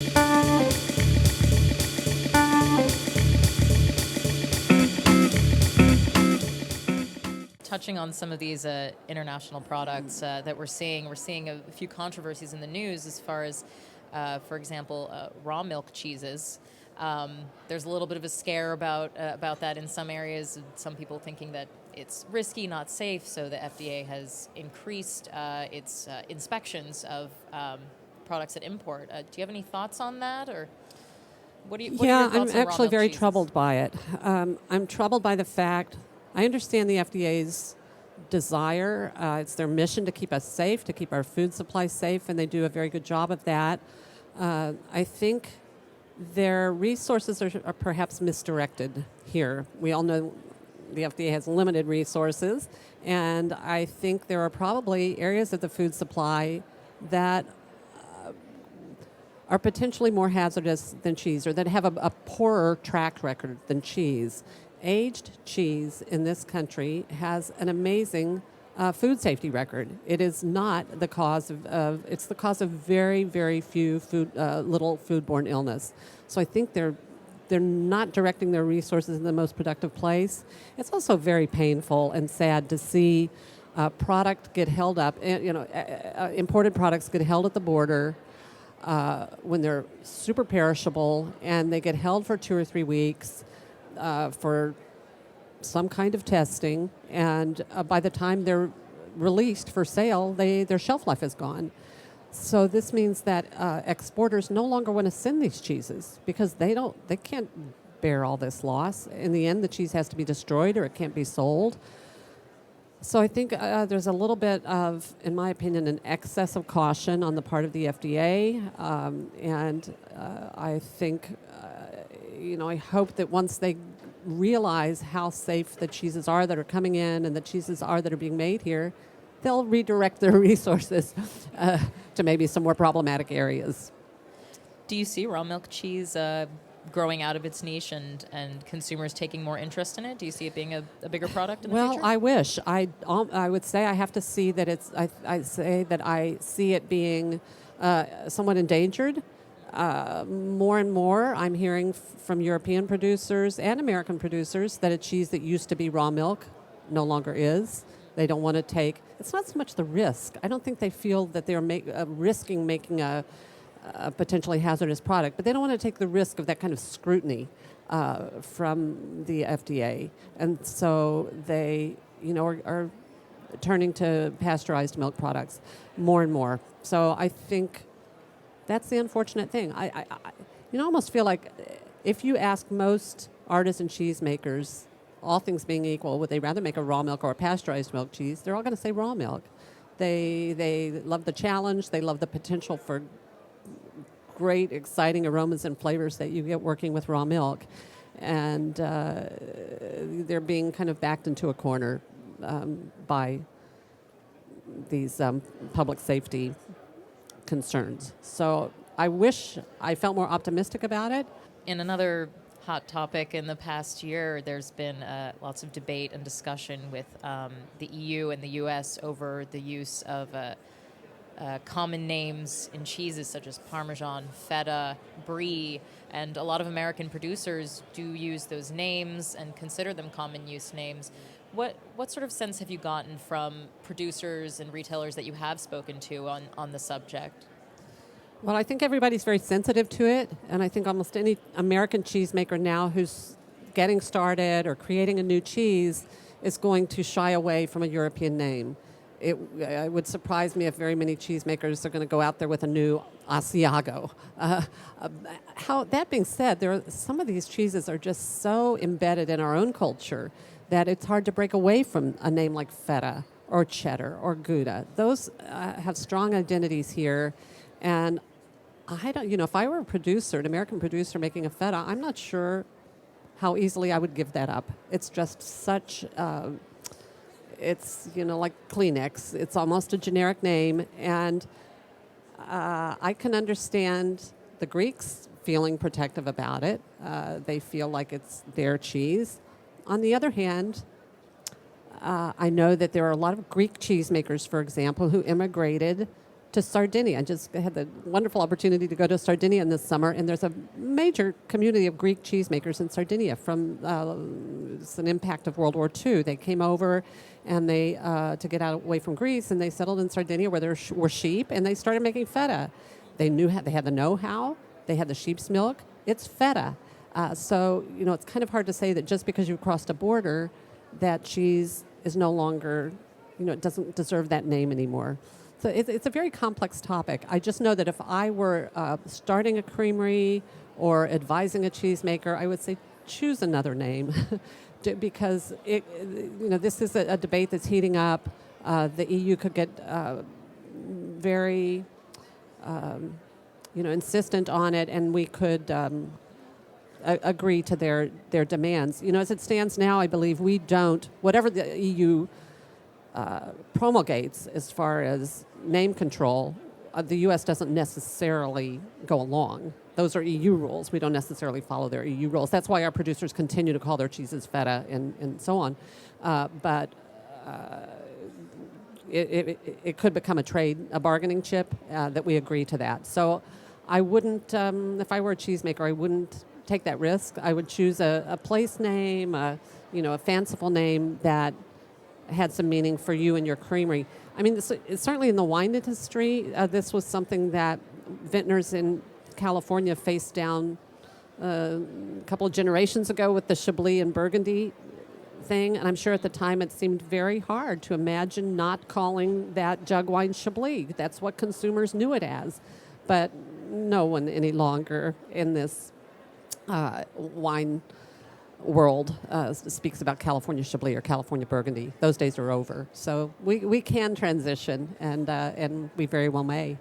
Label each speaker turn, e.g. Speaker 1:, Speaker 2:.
Speaker 1: Touching on some of these international products that we're seeing a few controversies in the news as far as, for example, raw milk cheeses. There's a little bit of a scare about that in some areas. Some people thinking that it's risky, not safe. So the FDA has increased its inspections of products at import. Do you have any thoughts on that, or what are your
Speaker 2: Yeah,
Speaker 1: thoughts
Speaker 2: I'm
Speaker 1: on raw
Speaker 2: actually
Speaker 1: milk
Speaker 2: very
Speaker 1: cheeses?
Speaker 2: troubled by it. I'm troubled by the fact I understand the FDA's desire. It's their mission to keep us safe, to keep our food supply safe, and they do a very good job of that. I think their resources are perhaps misdirected here. We all know the FDA has limited resources, and I think there are probably areas of the food supply that are potentially more hazardous than cheese, or that have a poorer track record than cheese. Aged cheese in this country has an amazing food safety record. It is not the cause of it's the cause of very, very few little foodborne illness. So I think they're not directing their resources in the most productive place. It's also very painful and sad to see product get held up. Imported products get held at the border when they're super perishable, and they get held for 2 or 3 weeks for some kind of testing, and by the time they're released for sale, their shelf life is gone. So this means that exporters no longer want to send these cheeses because they can't bear all this loss. In the end, the cheese has to be destroyed or it can't be sold. So I think there's a little bit of, in my opinion, an excess of caution on the part of the FDA, and I think, I hope that once they realize how safe the cheeses are that are coming in and the cheeses are that are being made here, they'll redirect their resources to maybe some more problematic areas.
Speaker 1: Do you see raw milk cheese growing out of its niche and consumers taking more interest in it? Do you see it being a bigger product in the future?
Speaker 2: Well, I wish. I would say I have to see that it's. I say that I see it being somewhat endangered. More and more, I'm hearing from European producers and American producers that a cheese that used to be raw milk no longer is. They don't want to take. It's not so much the risk. I don't think they feel that they're risking making a potentially hazardous product, but they don't want to take the risk of that kind of scrutiny from the FDA, and so they, are turning to pasteurized milk products more and more. So I think that's the unfortunate thing. I almost feel like if you ask most artisan cheesemakers, all things being equal, would they rather make a raw milk or a pasteurized milk cheese? They're all going to say raw milk. They love the challenge. They love the potential for great, exciting aromas and flavors that you get working with raw milk. And they're being kind of backed into a corner by these public safety concerns. So I wish I felt more optimistic about it.
Speaker 1: In another hot topic in the past year, there's been lots of debate and discussion with the EU and the US over the use of common names in cheeses such as Parmesan, Feta, Brie, and a lot of American producers do use those names and consider them common use names. What sort of sense have you gotten from producers and retailers that you have spoken to on the subject?
Speaker 2: Well, I think everybody's very sensitive to it, and I think almost any American cheesemaker now who's getting started or creating a new cheese is going to shy away from a European name. It would surprise me if very many cheesemakers are going to go out there with a new Asiago. That being said, some of these cheeses are just so embedded in our own culture that it's hard to break away from a name like Feta or Cheddar or Gouda. Those have strong identities here, and I don't. If I were a producer, an American producer making a Feta, I'm not sure how easily I would give that up. It's just such. It's like Kleenex. It's almost a generic name, and I can understand the Greeks feeling protective about it. They feel like it's their cheese. On the other hand, I know that there are a lot of Greek cheesemakers, for example, who immigrated to Sardinia. I just had the wonderful opportunity to go to Sardinia this summer, and there's a major community of Greek cheesemakers in Sardinia from it's an impact of World War II. They came over and they to get away from Greece, and they settled in Sardinia where there were sheep, and they started making feta. They knew they had the know-how. They had the sheep's milk. It's feta. So, it's kind of hard to say that just because you crossed a border, that cheese is no longer, it doesn't deserve that name anymore. So it's a very complex topic. I just know that if I were starting a creamery or advising a cheesemaker, I would say choose another name because this is a debate that's heating up. The EU could get very insistent on it, and we could agree to their demands. As it stands now, I believe we don't, whatever the EU promulgates as far as name control, the U.S. doesn't necessarily go along. Those are EU rules. We don't necessarily follow their EU rules. That's why our producers continue to call their cheeses feta and so on. But it could become a bargaining chip that we agree to that. So I wouldn't, if I were a cheesemaker, I wouldn't take that risk. I would choose a place name, a fanciful name that had some meaning for you and your creamery. I mean, certainly in the wine industry, this was something that vintners in California faced down a couple of generations ago with the Chablis and Burgundy thing. And I'm sure at the time it seemed very hard to imagine not calling that jug wine Chablis. That's what consumers knew it as. But no one any longer in this wine world speaks about California Chablis or California Burgundy. Those days are over. So we can transition, and we very well may.